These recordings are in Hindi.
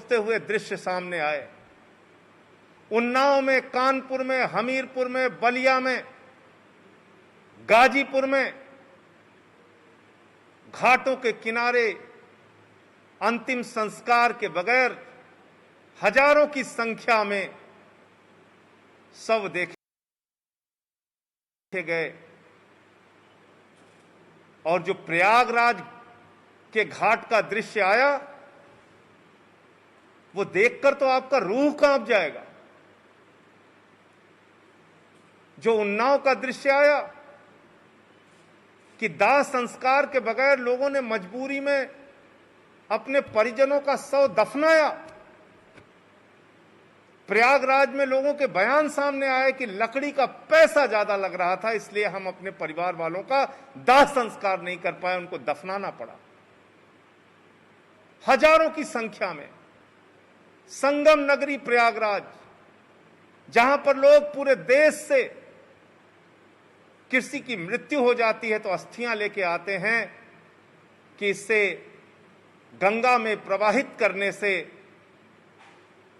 डूबते हुए दृश्य सामने आए। उन्नाव में, कानपुर में, हमीरपुर में, बलिया में, गाजीपुर में घाटों के किनारे अंतिम संस्कार के बगैर हजारों की संख्या में शव देखे गए। और जो प्रयागराज के घाट का दृश्य आया, वो देखकर तो आपका रूह कांप जाएगा। जो उन्नाव का दृश्य आया कि दाह संस्कार के बगैर लोगों ने मजबूरी में अपने परिजनों का शव दफनाया। प्रयागराज में लोगों के बयान सामने आए कि लकड़ी का पैसा ज्यादा लग रहा था, इसलिए हम अपने परिवार वालों का दाह संस्कार नहीं कर पाए, उनको दफनाना पड़ा। हजारों की संख्या में संगम नगरी प्रयागराज, जहां पर लोग पूरे देश से किसी की मृत्यु हो जाती है तो अस्थियां लेके आते हैं कि इससे गंगा में प्रवाहित करने से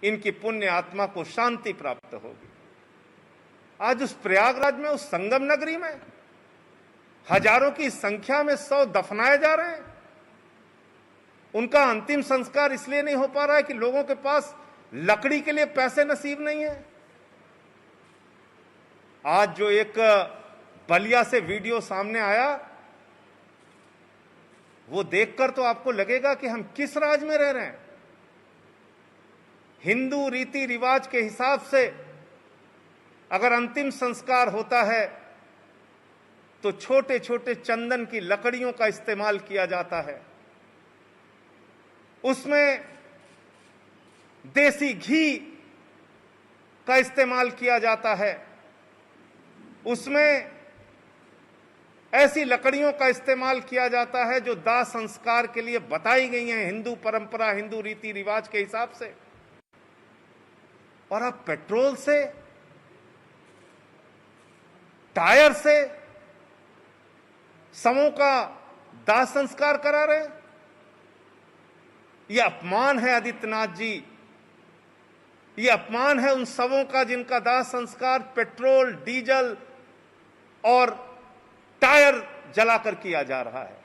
इनकी पुण्य आत्मा को शांति प्राप्त होगी। आज उस प्रयागराज में, उस संगम नगरी में हजारों की संख्या में शव दफनाए जा रहे हैं। उनका अंतिम संस्कार इसलिए नहीं हो पा रहा है कि लोगों के पास लकड़ी के लिए पैसे नसीब नहीं है। आज जो एक बलिया से वीडियो सामने आया, वो देखकर तो आपको लगेगा कि हम किस राज में रह रहे हैं। हिंदू रीति रिवाज के हिसाब से अगर अंतिम संस्कार होता है तो छोटे छोटे चंदन की लकड़ियों का इस्तेमाल किया जाता है, उसमें देसी घी का इस्तेमाल किया जाता है, उसमें ऐसी लकड़ियों का इस्तेमाल किया जाता है जो दाह संस्कार के लिए बताई गई हैं हिंदू परंपरा, हिंदू रीति रिवाज के हिसाब से। और आप पेट्रोल से, टायर से शवों का दाह संस्कार करा रहे हैं। यह अपमान है आदित्यनाथ जी, यह अपमान है उन शवों का जिनका दाह संस्कार पेट्रोल, डीजल और टायर जलाकर किया जा रहा है।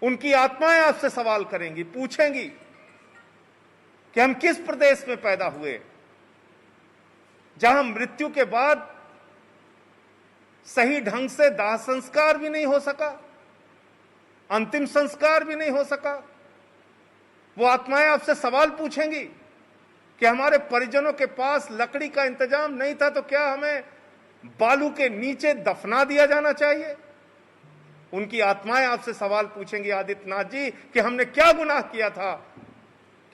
उनकी आत्माएं आपसे सवाल करेंगी, पूछेंगी कि हम किस प्रदेश में पैदा हुए जहां मृत्यु के बाद सही ढंग से दाह संस्कार भी नहीं हो सका, अंतिम संस्कार भी नहीं हो सका। वो आत्माएं आपसे सवाल पूछेंगी कि हमारे परिजनों के पास लकड़ी का इंतजाम नहीं था तो क्या हमें बालू के नीचे दफना दिया जाना चाहिए। उनकी आत्माएं आपसे सवाल पूछेंगी आदित्यनाथ जी कि हमने क्या गुनाह किया था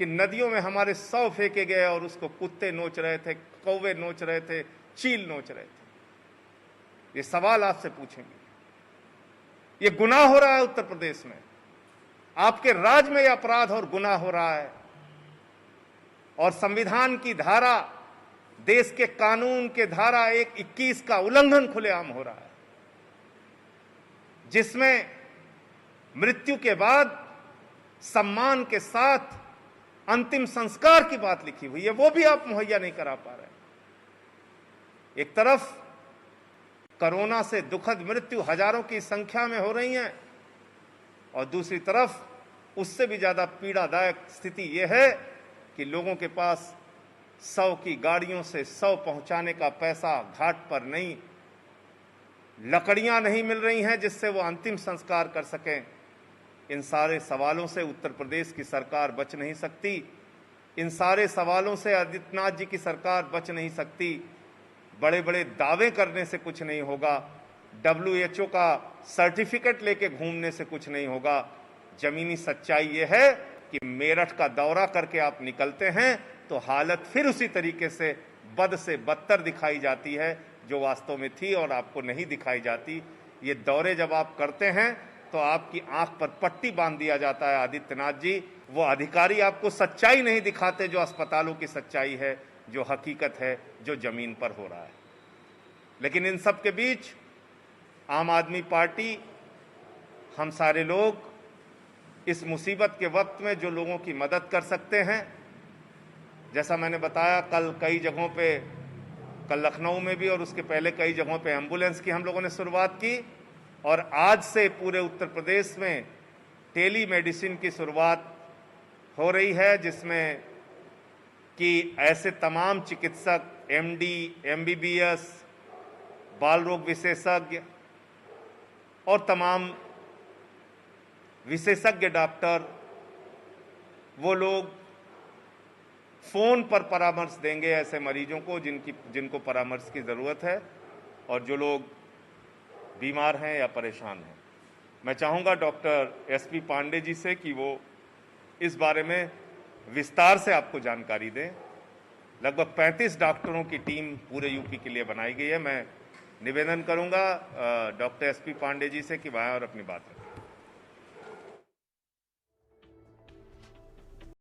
कि नदियों में हमारे शव फेंके गए और उसको कुत्ते नोच रहे थे, कौवे नोच रहे थे, चील नोच रहे थे। ये सवाल आपसे पूछेंगे। ये गुनाह हो रहा है उत्तर प्रदेश में, आपके राज्य में यह अपराध और गुनाह हो रहा है। और संविधान की धारा, देश के कानून के धारा 121 का उल्लंघन खुलेआम हो रहा है, जिसमें मृत्यु के बाद सम्मान के साथ अंतिम संस्कार की बात लिखी हुई है, वो भी आप मुहैया नहीं करा पा रहे। एक तरफ कोरोना से दुखद मृत्यु हजारों की संख्या में हो रही है और दूसरी तरफ उससे भी ज्यादा पीड़ादायक स्थिति यह है कि लोगों के पास शव की गाड़ियों से शव पहुंचाने का पैसा घाट पर नहीं, लकड़ियां नहीं मिल रही हैं जिससे वो अंतिम संस्कार कर सकें। इन सारे सवालों से उत्तर प्रदेश की सरकार बच नहीं सकती। इन सारे सवालों से आदित्यनाथ जी की सरकार बच नहीं सकती। बड़े बड़े दावे करने से कुछ नहीं होगा, WHO का सर्टिफिकेट लेके घूमने से कुछ नहीं होगा। जमीनी सच्चाई यह है कि मेरठ का दौरा करके आप निकलते हैं तो हालत फिर उसी तरीके से बदतर दिखाई जाती है जो वास्तव में थी और आपको नहीं दिखाई जाती। ये दौरे जब आप करते हैं तो आपकी आंख पर पट्टी बांध दिया जाता है आदित्यनाथ जी। वो अधिकारी आपको सच्चाई नहीं दिखाते जो अस्पतालों की सच्चाई है, जो हकीकत है, जो जमीन पर हो रहा है। लेकिन इन सब के बीच आम आदमी पार्टी, हम सारे लोग इस मुसीबत के वक्त में जो लोगों की मदद कर सकते हैं जैसा मैंने बताया, कल कई जगहों पे, कल लखनऊ में भी और उसके पहले कई जगहों पे एम्बुलेंस की हम लोगों ने शुरुआत की, और आज से पूरे उत्तर प्रदेश में टेली मेडिसिन की शुरुआत हो रही है, जिसमें कि ऐसे तमाम चिकित्सक, एमडी, एमबीबीएस, बाल रोग विशेषज्ञ और तमाम विशेषज्ञ डॉक्टर, वो लोग फोन पर परामर्श देंगे ऐसे मरीजों को जिनको परामर्श की ज़रूरत है और जो लोग बीमार हैं या परेशान हैं। मैं चाहूँगा डॉक्टर एसपी पांडे जी से कि वो इस बारे में विस्तार से आपको जानकारी दें। लगभग 35 डॉक्टरों की टीम पूरे यूपी के लिए बनाई गई है। मैं निवेदन करूँगा डॉक्टर एसपी पांडे जी से कि वहाँ और अपनी बात रखें।